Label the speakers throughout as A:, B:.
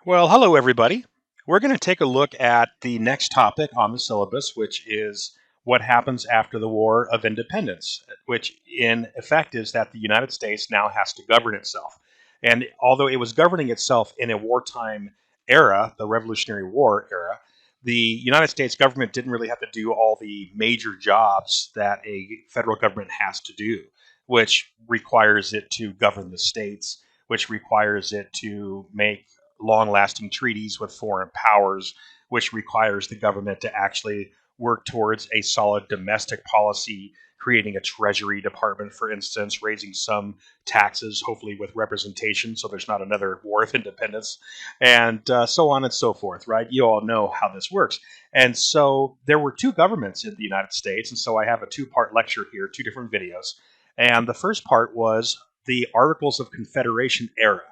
A: Well, hello, everybody. We're going to take a look at the next topic on the syllabus, which is what happens after the War of Independence, which in effect is that the United States now has to govern itself. And although it was governing itself in a wartime era, the Revolutionary War era, the United States government didn't really have to do all the major jobs that a federal government has to do, which requires it to govern the states, which requires it to make long lasting treaties with foreign powers, which requires the government to actually work towards a solid domestic policy, creating a treasury department, for instance, raising some taxes, hopefully with representation, so there's not another war of independence, and so on and so forth, right? You all know how this works. And so there were two governments in the United States, and so I have a two-part lecture here, two different videos. And the first part was the Articles of Confederation era.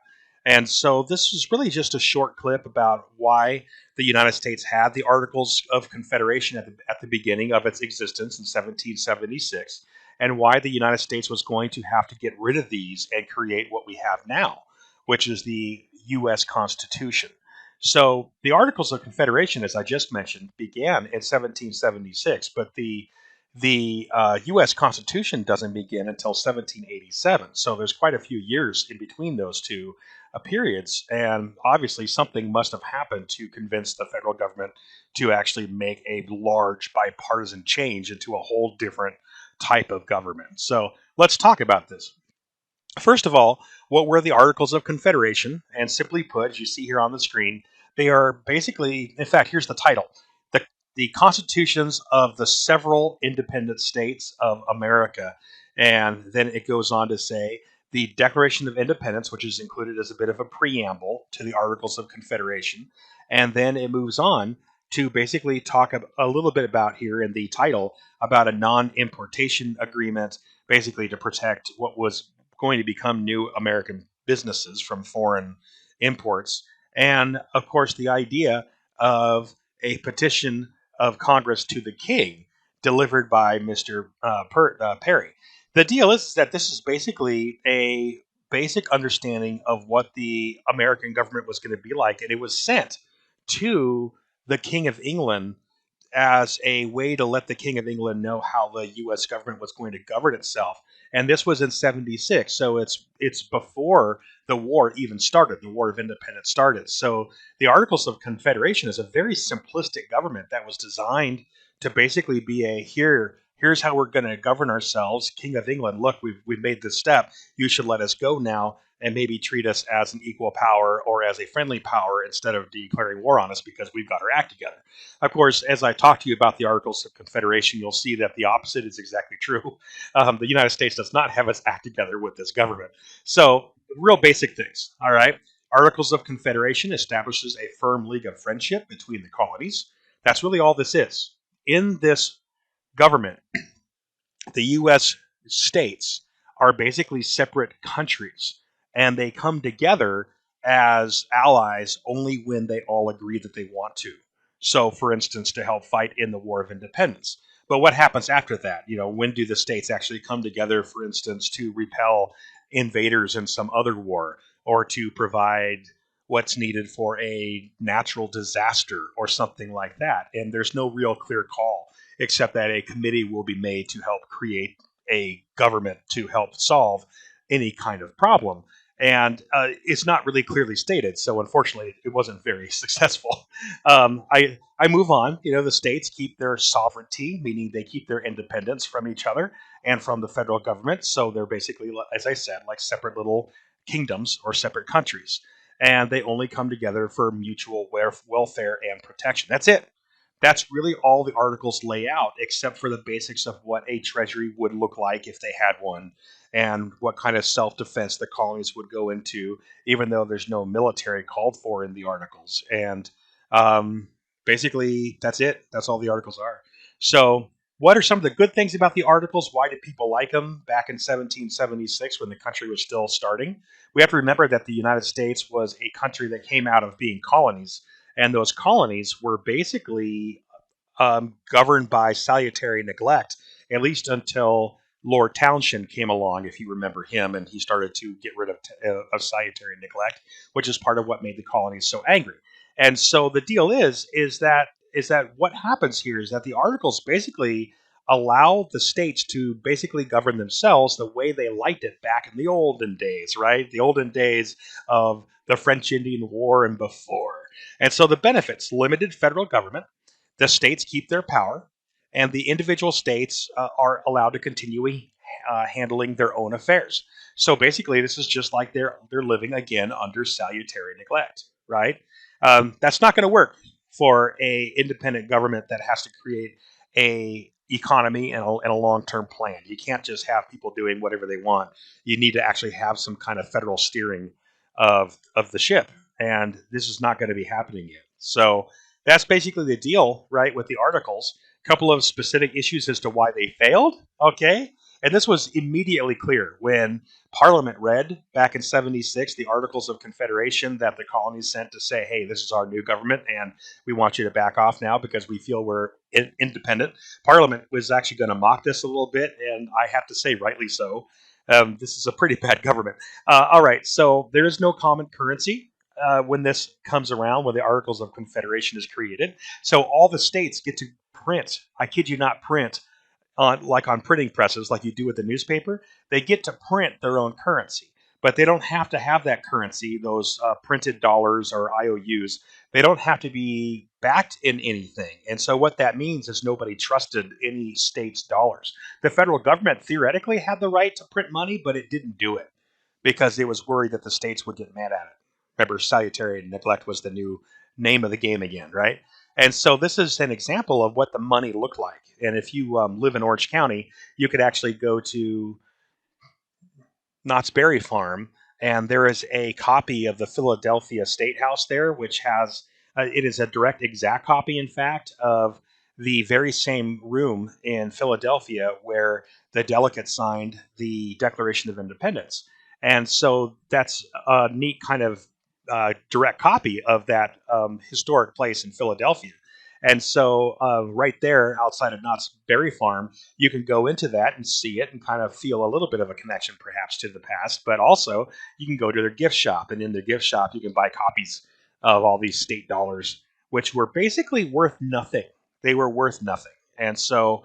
A: And so this is really just a short clip about why the United States had the Articles of Confederation at the beginning of its existence in 1776, and why the United States was going to have to get rid of these and create what we have now, which is the U.S. Constitution. So the Articles of Confederation, as I just mentioned, began in 1776, but the U.S. Constitution doesn't begin until 1787. So there's quite a few years in between those two periods, and obviously something must have happened to convince the federal government to actually make a large bipartisan change into a whole different type of government. So let's talk about this. First of all, what were the Articles of Confederation? And simply put, as you see here on the screen, they are basically, in fact, here's the title: the Constitutions of the Several Independent States of America. And then it goes on to say the Declaration of Independence, which is included as a bit of a preamble to the Articles of Confederation. And then it moves on to basically talk a little bit about here in the title about a non importation agreement, basically to protect what was going to become new American businesses from foreign imports. And of course, the idea of a petition of Congress to the King delivered by Mr. Perry. The deal is that this is basically a basic understanding of what the American government was going to be like, and it was sent to the King of England as a way to let the King of England know how the U.S. government was going to govern itself. And this was in '76, so it's before the war even started. The War of Independence started. So the Articles of Confederation is a very simplistic government that was designed to basically be a here's how we're going to govern ourselves. King of England, look, we've made this step. You should let us go now and maybe treat us as an equal power or as a friendly power instead of declaring war on us because we've got our act together. Of course, as I talk to you about the Articles of Confederation, you'll see that the opposite is exactly true. The United States does not have its act together with this government. So, real basic things, all right? Articles of Confederation establishes a firm league of friendship between the colonies. That's really all this is. In this government, the U.S. states are basically separate countries, and they come together as allies only when they all agree that they want to. So, for instance, to help fight in the War of Independence. But what happens after that? When do the states actually come together, for instance, to repel invaders in some other war or to provide what's needed for a natural disaster or something like that? And there's no real clear call except that a committee will be made to help create a government to help solve any kind of problem. And it's not really clearly stated, so unfortunately, it wasn't very successful. I move on. The states keep their sovereignty, meaning they keep their independence from each other and from the federal government. So they're basically, as I said, like separate little kingdoms or separate countries, and they only come together for mutual welfare and protection. That's it. That's really all the articles lay out, except for the basics of what a treasury would look like if they had one, and what kind of self defense the colonies would go into, even though there's no military called for in the articles. And um, basically, that's it. That's all the articles are. So, what are some of the good things about the articles? Why did people like them back in 1776 when the country was still starting? We have to remember that the United States was a country that came out of being colonies, and those colonies were basically governed by salutary neglect, at least until Lord Townshend came along, if you remember him, and he started to get rid of salutary neglect, which is part of what made the colonies so angry. And so the deal is that what happens here is that the articles basically allow the states to basically govern themselves the way they liked it back in the olden days, right? The olden days of the French Indian War and before. And so the benefits: limited federal government, the states keep their power, and the individual states are allowed to continue handling their own affairs. So basically, this is just like they're living again under salutary neglect, right? That's not going to work for a independent government that has to create a economy and a long-term plan. You can't just have people doing whatever they want. You need to actually have some kind of federal steering of the ship, and this is not going to be happening yet. So that's basically the deal, right, with the articles. A couple of specific issues as to why they failed, okay? And this was immediately clear when Parliament read back in 76 the Articles of Confederation that the colonies sent to say, hey, this is our new government and we want you to back off now because we feel we're independent. Parliament was actually going to mock this a little bit, and I have to say, rightly so. This is a pretty bad government. All right, so there is no common currency when this comes around, when the Articles of Confederation is created. So all the states get to print, I kid you not, print on printing presses, like you do with the newspaper. They get to print their own currency, but they don't have to have that currency, those printed dollars or IOUs. They don't have to be backed in anything. And so what that means is nobody trusted any state's dollars. The federal government theoretically had the right to print money, but it didn't do it because it was worried that the states would get mad at it. Remember, salutary neglect was the new name of the game again, right? And so this is an example of what the money looked like. And if you live in Orange County, you could actually go to Knott's Berry Farm, and there is a copy of the Philadelphia State House there, which has it is a direct, exact copy, in fact, of the very same room in Philadelphia where the delegates signed the Declaration of Independence. And so that's a neat kind of direct copy of that historic place in Philadelphia. And so, right there outside of Knott's Berry Farm, you can go into that and see it and kind of feel a little bit of a connection perhaps to the past. But also, you can go to their gift shop, and in their gift shop, you can buy copies of all these state dollars, which were basically worth nothing. They were worth nothing. And so,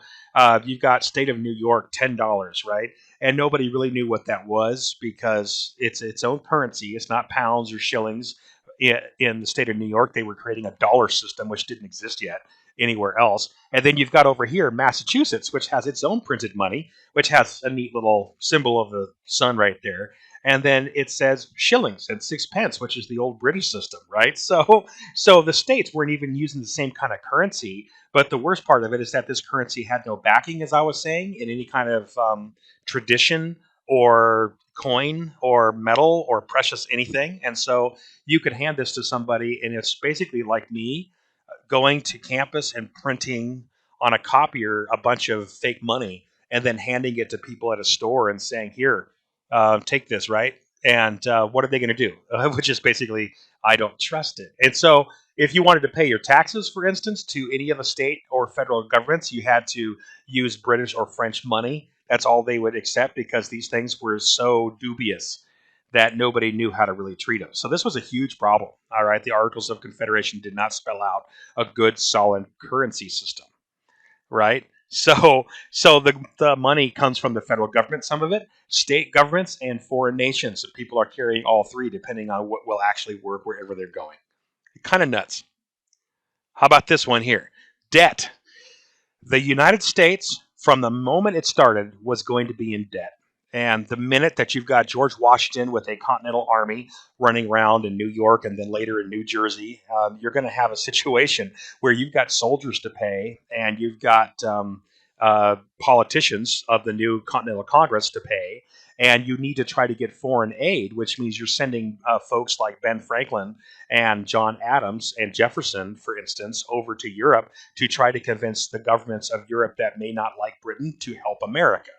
A: you've got State of New York, $10, right? And nobody really knew what that was because it's its own currency. It's not pounds or shillings. In the state of New York, they were creating a dollar system which didn't exist yet anywhere else. And then you've got over here Massachusetts, which has its own printed money, which has a neat little symbol of the sun right there. And then it says shillings and sixpence, which is the old British system, right? So the states weren't even using the same kind of currency. But the worst part of it is that this currency had no backing, as I was saying, in any kind of tradition or coin or metal or precious anything. And so you could hand this to somebody, and it's basically like me going to campus and printing on a copier a bunch of fake money and then handing it to people at a store and saying, here, take this, right? And what are they going to do? Which is basically, I don't trust it. And so if you wanted to pay your taxes, for instance, to any of the state or federal governments, you had to use British or French money. That's all they would accept because these things were so dubious that nobody knew how to really treat them. So this was a huge problem. All right, the Articles of Confederation did not spell out a good, solid currency system, right? So the money comes from the federal government, some of it, state governments, and foreign nations. So people are carrying all three depending on what will actually work wherever they're going. Kind of nuts. How about this one here? Debt. The United States, from the moment it started, was going to be in debt. And the minute that you've got George Washington with a Continental Army running around in New York and then later in New Jersey, you're going to have a situation where you've got soldiers to pay and you've got politicians of the new Continental Congress to pay. And you need to try to get foreign aid, which means you're sending folks like Ben Franklin and John Adams and Jefferson, for instance, over to Europe to try to convince the governments of Europe that may not like Britain to help America.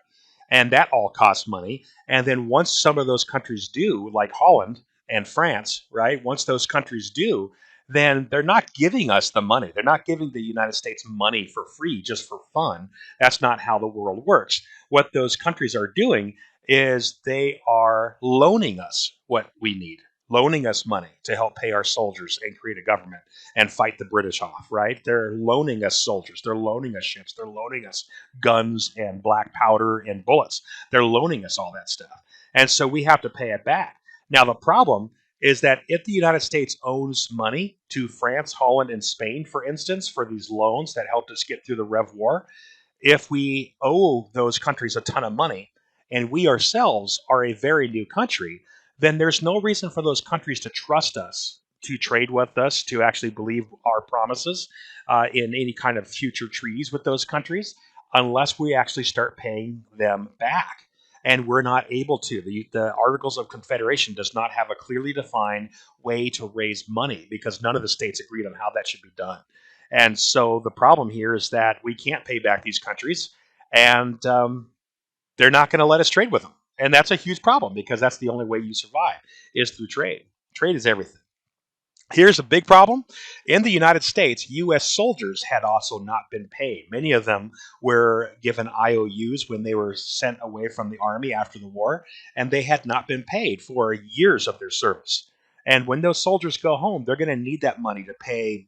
A: And that all costs money. And then once some of those countries do, like Holland and France, right? Once those countries do, then they're not giving us the money. They're not giving the United States money for free, just for fun. That's not how the world works. what those countries are doing is they are loaning us what we need, loaning us money to help pay our soldiers and create a government and fight the British off, right? They're loaning us soldiers, they're loaning us ships, they're loaning us guns and black powder and bullets. They're loaning us all that stuff. And so we have to pay it back. Now, the problem is that if the United States owes money to France, Holland, and Spain, for instance, for these loans that helped us get through the Rev War, if we owe those countries a ton of money and we ourselves are a very new country, then there's no reason for those countries to trust us, to trade with us, to actually believe our promises in any kind of future treaties with those countries, unless we actually start paying them back. And we're not able to. The Articles of Confederation does not have a clearly defined way to raise money because none of the states agreed on how that should be done. And so the problem here is that we can't pay back these countries, and they're not going to let us trade with them. And that's a huge problem because that's the only way you survive is through trade. Trade is everything. Here's a big problem. In the United States, U.S. soldiers had also not been paid. Many of them were given IOUs when they were sent away from the Army after the war, and they had not been paid for years of their service. And when those soldiers go home, they're going to need that money to pay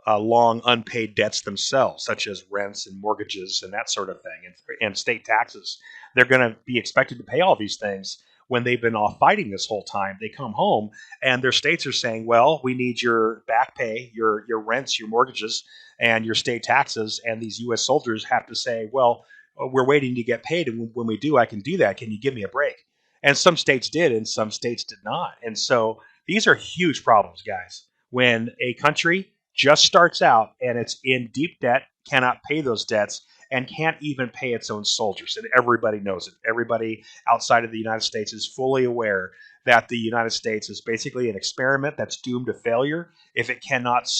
A: long unpaid debts themselves, such as rents and mortgages and that sort of thing, and state taxes. They're going to be expected to pay all these things when they've been off fighting this whole time. They come home and their states are saying, well, we need your back pay, your rents, your mortgages, and your state taxes. And these U.S. soldiers have to say, well, we're waiting to get paid. And when we do, I can do that. Can you give me a break? And some states did, and some states did not. And so these are huge problems, guys. When a country just starts out and it's in deep debt, cannot pay those debts, and can't even pay its own soldiers. And everybody knows it. Everybody outside of the United States is fully aware that the United States is basically an experiment that's doomed to failure if it cannot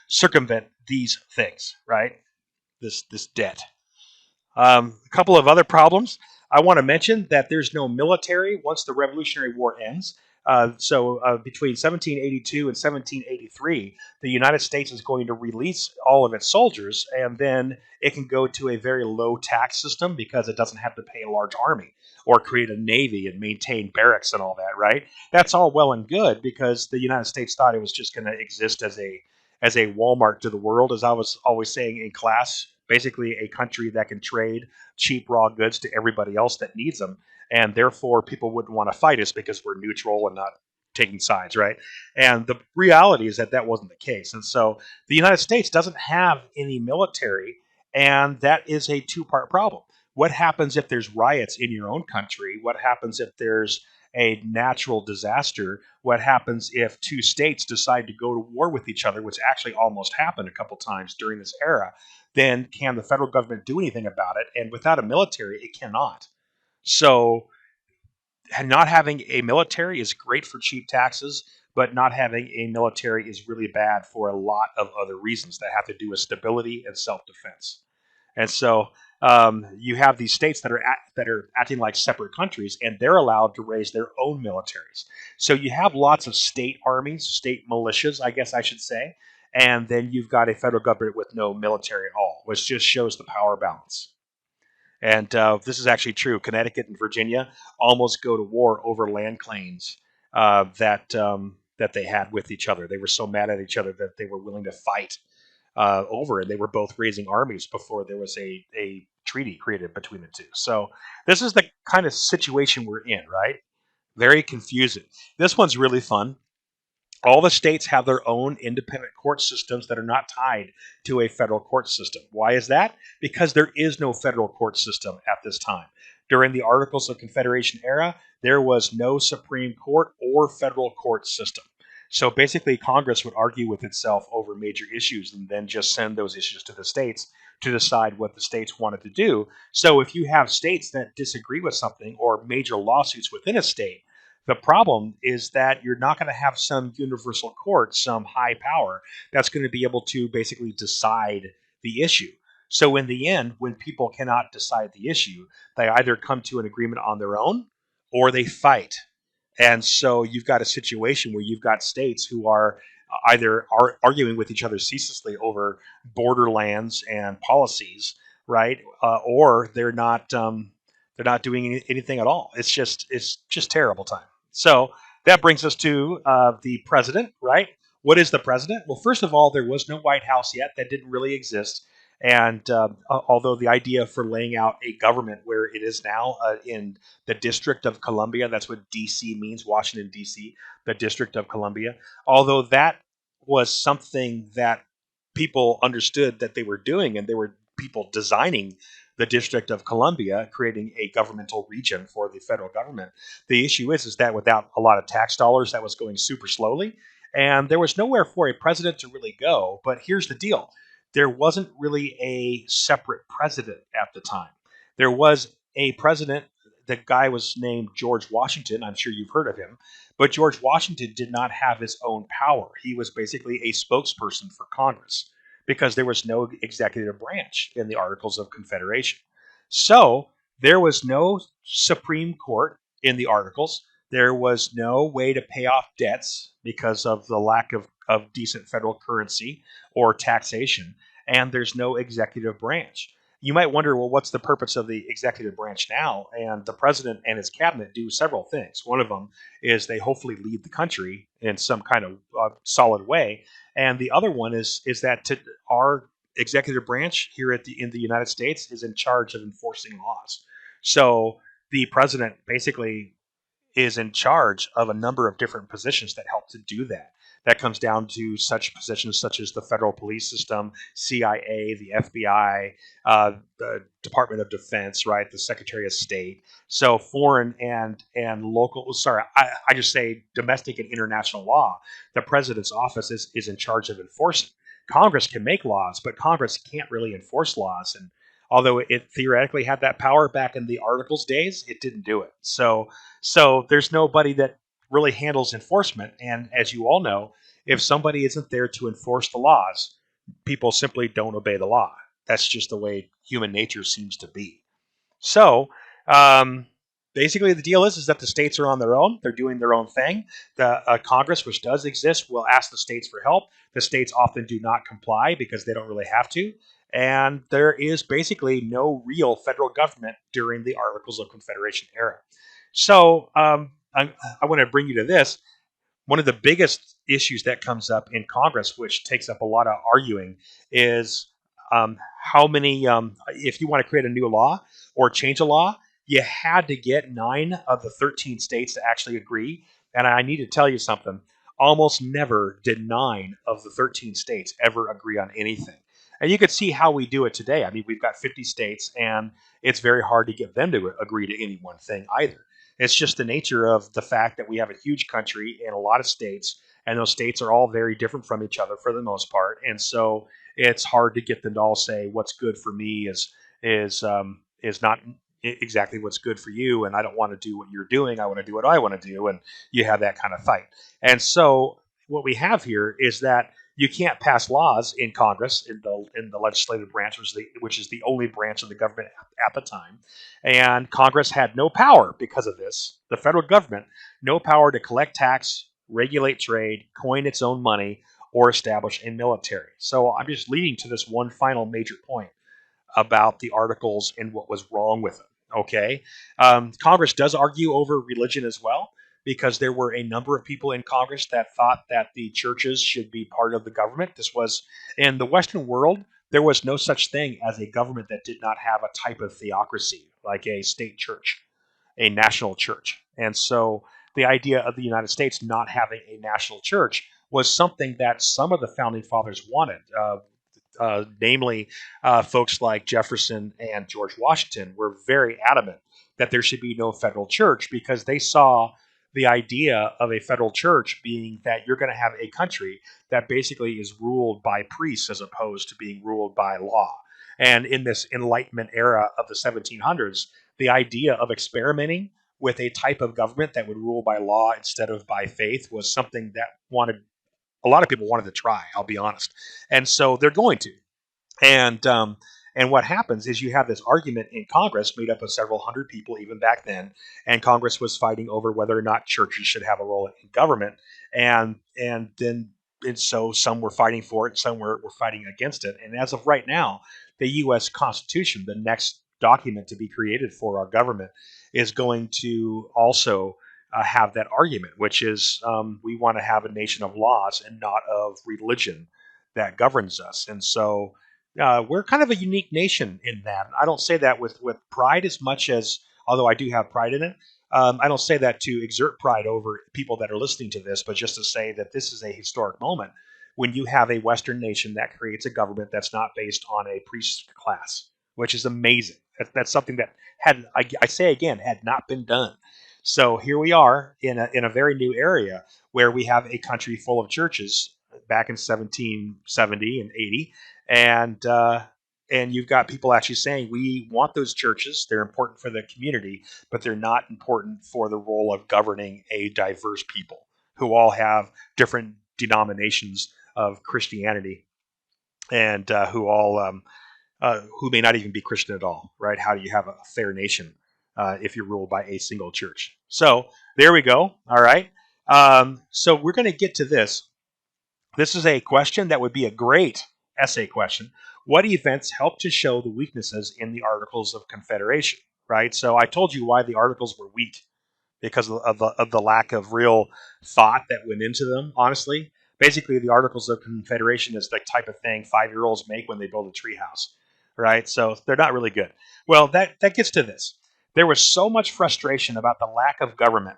A: circumvent these things, right? This debt. A couple of other problems. I want to mention that there's no military once the Revolutionary War ends. So between 1782 and 1783, the United States is going to release all of its soldiers, and then it can go to a very low tax system because it doesn't have to pay a large army or create a navy and maintain barracks and all that, right? That's all well and good because the United States thought it was just going to exist as a Walmart to the world, as I was always saying in class, basically a country that can trade cheap raw goods to everybody else that needs them. And therefore, people wouldn't want to fight us because we're neutral and not taking sides, right? And the reality is that that wasn't the case. And so the United States doesn't have any military, and that is a two-part problem. What happens if there's riots in your own country? What happens if there's a natural disaster? What happens if two states decide to go to war with each other, which actually almost happened a couple times during this era? Then can the federal government do anything about it? And without a military, it cannot. So not having a military is great for cheap taxes, but not having a military is really bad for a lot of other reasons that have to do with stability and self-defense. And so you have these states that are acting like separate countries, and they're allowed to raise their own militaries. So you have lots of state armies, state militias, I guess I should say, and then you've got a federal government with no military at all, which just shows the power balance. And this is actually true. Connecticut and Virginia almost go to war over land claims that they had with each other. They were so mad at each other that they were willing to fight over, and they were both raising armies before there was a treaty created between the two. So this is the kind of situation we're in, right? Very confusing. This one's really fun. All the states have their own independent court systems that are not tied to a federal court system. Why is that? Because there is no federal court system at this time. During the Articles of Confederation era, there was no Supreme Court or federal court system. So basically, Congress would argue with itself over major issues and then just send those issues to the states to decide what the states wanted to do. So if you have states that disagree with something or major lawsuits within a state, the problem is that you're not going to have some universal court, some high power that's going to be able to basically decide the issue. So in the end, when people cannot decide the issue, they either come to an agreement on their own or they fight. And so you've got a situation where you've got states who are either arguing with each other ceaselessly over borderlands and policies, right? Or they're not doing anything at all. It's just terrible time. So that brings us to the president, right? What is the president? Well, first of all, there was no White House yet; that didn't really exist. And although the idea for laying out a government where it is now in the District of Columbia, that's what D.C. means, Washington D.C., the District of Columbia. Although that was something that people understood that they were doing, and there were people designing the District of Columbia, creating a governmental region for the federal government. The issue is that without a lot of tax dollars, that was going super slowly, and there was nowhere for a president to really go. But here's the deal: there wasn't really a separate president at the time. There was a president. The guy was named George Washington. I'm sure you've heard of him. But George Washington did not have his own power. He was basically a spokesperson for Congress because there was no executive branch in the Articles of Confederation. So there was no Supreme Court in the Articles. There was no way to pay off debts because of the lack of decent federal currency or taxation. And there's no executive branch. You might wonder, well, what's the purpose of the executive branch now? And the president and his cabinet do several things. One of them is they hopefully lead the country in some kind of solid way, and the other one is that our executive branch here in the United States is in charge of enforcing laws. So the president basically is in charge of a number of different positions that help to do that. That comes down to such positions such as the federal police system, CIA, the FBI, the Department of Defense, right, the Secretary of State. So foreign and local. Sorry, I just say domestic and international law. The president's office is in charge of enforcing. Congress can make laws, but Congress can't really enforce laws. And although it theoretically had that power back in the Articles days, it didn't do it. So there's nobody that really handles enforcement. And as you all know, if somebody isn't there to enforce the laws, people simply don't obey the law. That's just the way human nature seems to be. So um, basically, the deal is that the states are on their own. They're doing their own thing. The Congress, which does exist, will ask the states for help. The states often do not comply because they don't really have to. And there is basically no real federal government during the Articles of Confederation era. So I want to bring you to this. One of the biggest issues that comes up in Congress, which takes up a lot of arguing, is how many, if you want to create a new law or change a law, you had to get 9 of the 13 states to actually agree. And I need to tell you something. Almost never did 9 of the 13 states ever agree on anything. And you could see how we do it today. I mean, we've got 50 states, and it's very hard to get them to agree to any one thing either. It's just the nature of the fact that we have a huge country and a lot of states, and those states are all very different from each other for the most part. And so it's hard to get them to all say what's good for me is not exactly what's good for you, and I don't want to do what you're doing. I want to do what I want to do, and you have that kind of fight. And so what we have here is that you can't pass laws in Congress in the legislative branch, which is the only branch of the government at the time. And Congress had no power because of this. The federal government no power to collect tax, regulate trade, coin its own money, or establish a military. So I'm just leading to this one final major point about the articles and what was wrong with them. Okay, Congress does argue over religion as well, because there were a number of people in Congress that thought that the churches should be part of the government. This was in the Western world. There was no such thing as a government that did not have a type of theocracy, like a state church, a national church. And so the idea of the United States not having a national church was something that some of the founding fathers wanted. Namely, folks like Jefferson and George Washington were very adamant that there should be no federal church because they saw the idea of a federal church being that you're going to have a country that basically is ruled by priests as opposed to being ruled by law. And in this Enlightenment era of the 1700s, the idea of experimenting with a type of government that would rule by law instead of by faith was something that wanted a lot of people wanted to try. I'll be honest, and so they're going to. And and what happens is you have this argument in Congress made up of several hundred people, even back then, and Congress was fighting over whether or not churches should have a role in government, and then and so some were fighting for it, some were fighting against it, and as of right now, the U.S. Constitution, the next document to be created for our government, is going to also have that argument, which is we want to have a nation of laws and not of religion that governs us. And so we're kind of a unique nation in that. I don't say that with pride as much as, although I do have pride in it. I don't say that to exert pride over people that are listening to this, but just to say that this is a historic moment when you have a Western nation that creates a government that's not based on a priest class, which is amazing. That's something that I say again, had not been done. So here we are in a very new area where we have a country full of churches back in 1770 and 80, and you've got people actually saying we want those churches. They're important for the community, but they're not important for the role of governing a diverse people who all have different denominations of Christianity and who may not even be Christian at all, right? How do you have a fair nation if you're ruled by a single church? So there we go. All right. So we're going to get to this. This is a question that would be a great essay question. What events help to show the weaknesses in the Articles of Confederation? Right. So I told you why the Articles were weak because of the lack of real thought that went into them, honestly. Basically, the Articles of Confederation is the type of thing 5-year-olds make when they build a treehouse, right? So they're not really good. Well, that gets to this. There was so much frustration about the lack of government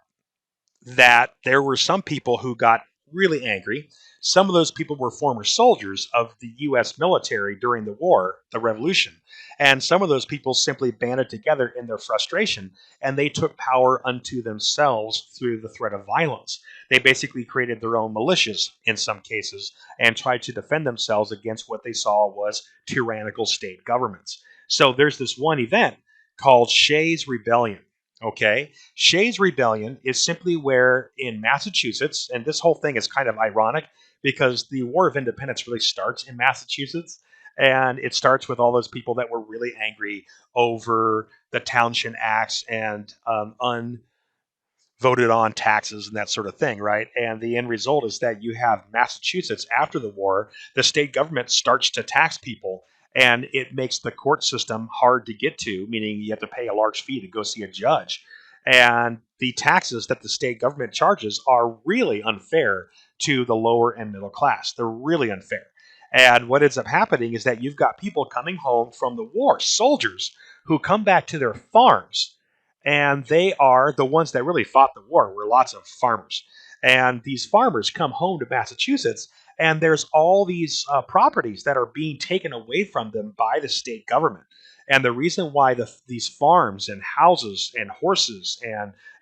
A: that there were some people who got really angry. Some of those people were former soldiers of the U.S. military during the war, the Revolution. And some of those people simply banded together in their frustration and they took power unto themselves through the threat of violence. They basically created their own militias in some cases and tried to defend themselves against what they saw was tyrannical state governments. So there's this one event called Shays' Rebellion. Okay. Shays' Rebellion is simply where in Massachusetts, and this whole thing is kind of ironic because the War of Independence really starts in Massachusetts. And it starts with all those people that were really angry over the Townshend Acts and unvoted on taxes and that sort of thing, right? And the end result is that you have Massachusetts after the war, the state government starts to tax people and it makes the court system hard to get to, meaning you have to pay a large fee to go see a judge. And the taxes that the state government charges are really unfair to the lower and middle class. They're really unfair. And what ends up happening is that you've got people coming home from the war, soldiers who come back to their farms, and they are the ones that really fought the war, were lots of farmers. And these farmers come home to Massachusetts and there's all these properties that are being taken away from them by the state government. And the reason why these farms and houses and horses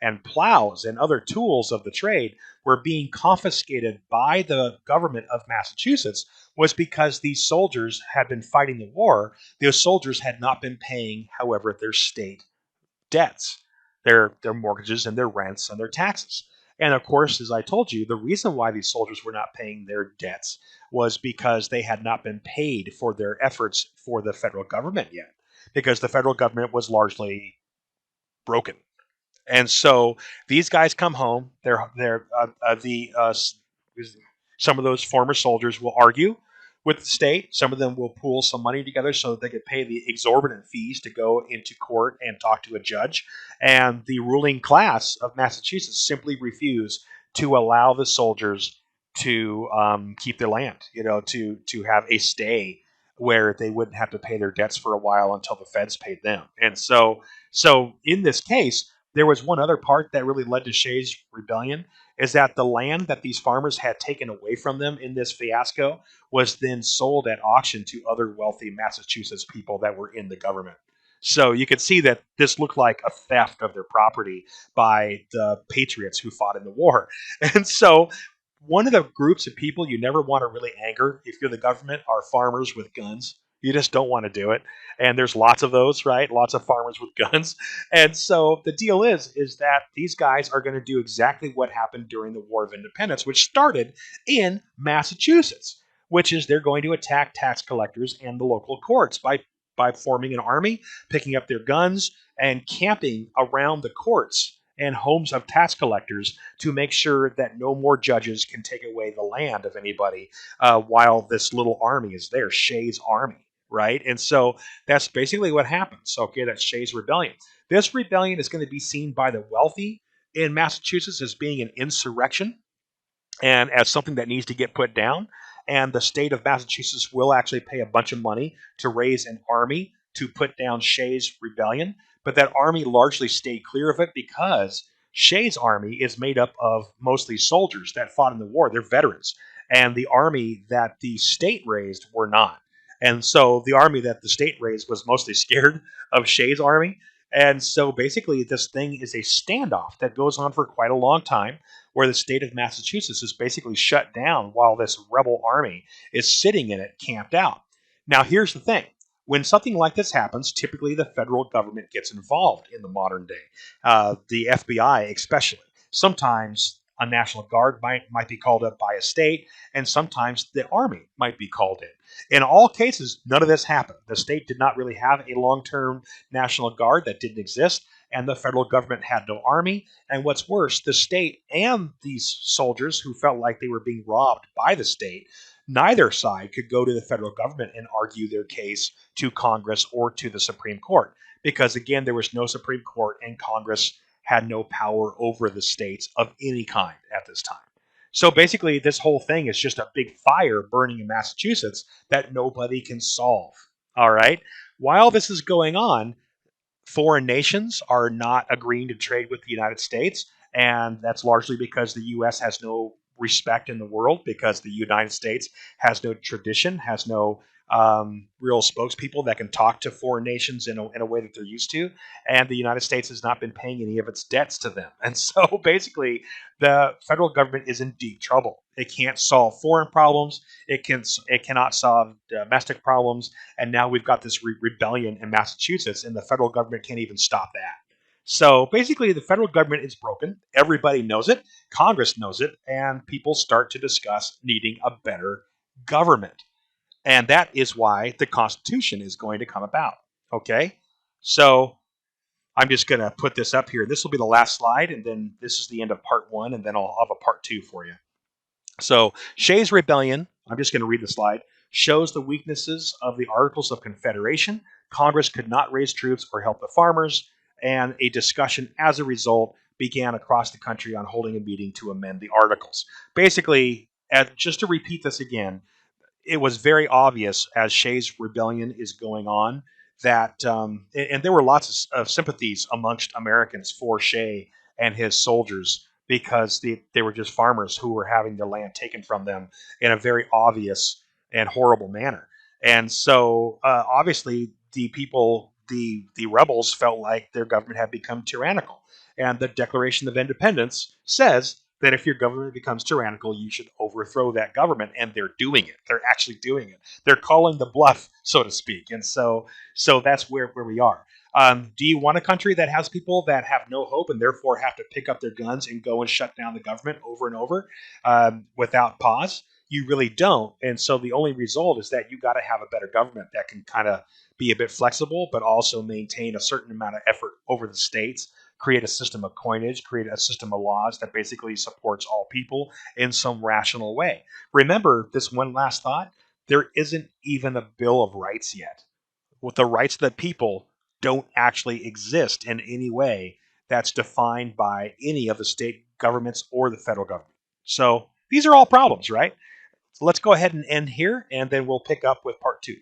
A: and plows and other tools of the trade were being confiscated by the government of Massachusetts was because these soldiers had been fighting the war. Those soldiers had not been paying, however, their state debts, their mortgages and their rents and their taxes. And of course, as I told you, the reason why these soldiers were not paying their debts was because they had not been paid for their efforts for the federal government yet, because the federal government was largely broken. And so these guys come home. Some of those former soldiers will argue with the state. Some of them will pool some money together so that they could pay the exorbitant fees to go into court and talk to a judge. And the ruling class of Massachusetts simply refused to allow the soldiers to keep their land, to have a stay where they wouldn't have to pay their debts for a while until the feds paid them. And so in this case, there was one other part that really led to Shays' Rebellion, is that the land that these farmers had taken away from them in this fiasco was then sold at auction to other wealthy Massachusetts people that were in the government. So you could see that this looked like a theft of their property by the patriots who fought in the war. And so one of the groups of people you never want to really anger if you're the government are farmers with guns. You just don't want to do it. And there's lots of those, right? Lots of farmers with guns. And so the deal is that these guys are going to do exactly what happened during the War of Independence, which started in Massachusetts, which is they're going to attack tax collectors and the local courts by forming an army, picking up their guns, and camping around the courts and homes of tax collectors to make sure that no more judges can take away the land of anybody while this little army is there, Shays' Army, right? And so that's basically what happens. Okay, that's Shays' Rebellion. This rebellion is going to be seen by the wealthy in Massachusetts as being an insurrection and as something that needs to get put down. And the state of Massachusetts will actually pay a bunch of money to raise an army to put down Shays' rebellion. But that army largely stayed clear of it because Shays' army is made up of mostly soldiers that fought in the war. They're veterans. And the army that the state raised were not. And so the army that the state raised was mostly scared of Shays' army. And so basically, this thing is a standoff that goes on for quite a long time where the state of Massachusetts is basically shut down while this rebel army is sitting in it, camped out. Now, here's the thing. When something like this happens, typically the federal government gets involved in the modern day, the FBI especially. Sometimes a National Guard might be called up by a state, and sometimes the Army might be called in. In all cases, none of this happened. The state did not really have a long term National Guard that didn't exist, and the federal government had no army. And what's worse, the state and these soldiers who felt like they were being robbed by the state, neither side could go to the federal government and argue their case to Congress or to the Supreme Court. Because again, there was no Supreme Court and Congress had no power over the states of any kind at this time. So basically, this whole thing is just a big fire burning in Massachusetts that nobody can solve. All right. While this is going on, foreign nations are not agreeing to trade with the United States, and that's largely because the U.S. has no respect in the world because the United States has no tradition, has no real spokespeople that can talk to foreign nations in a way that they're used to, and the United States has not been paying any of its debts to them. And so basically, the federal government is in deep trouble. It can't solve foreign problems. It cannot solve domestic problems. And now we've got this rebellion in Massachusetts, and the federal government can't even stop that. So basically, the federal government is broken. Everybody knows it. Congress knows it, and people start to discuss needing a better government. And that is why the Constitution is going to come about. Okay? So I'm just going to put this up here. This will be the last slide, and then this is the end of part one, and then I'll have a part two for you. So Shays' Rebellion, I'm just going to read the slide, shows the weaknesses of the Articles of Confederation. Congress could not raise troops or help the farmers, and a discussion as a result began across the country on holding a meeting to amend the Articles. Basically, just to repeat this again, it was very obvious as Shays' Rebellion is going on that, and there were lots of sympathies amongst Americans for Shay and his soldiers because they were just farmers who were having their land taken from them in a very obvious and horrible manner. And so, obviously, the rebels felt like their government had become tyrannical. And the Declaration of Independence says that if your government becomes tyrannical, you should overthrow that government, and they're doing it. They're actually doing it. They're calling the bluff, so to speak. And so that's where we are. Do you want a country that has people that have no hope and therefore have to pick up their guns and go and shut down the government over and over without pause? You really don't. And so the only result is that you got to have a better government that can kind of be a bit flexible, but also maintain a certain amount of effort over the states, create a system of coinage, create a system of laws that basically supports all people in some rational way. Remember this one last thought, there isn't even a Bill of Rights yet. With the rights of the people don't actually exist in any way that's defined by any of the state governments or the federal government. So these are all problems, right? So let's go ahead and end here, and then we'll pick up with part two.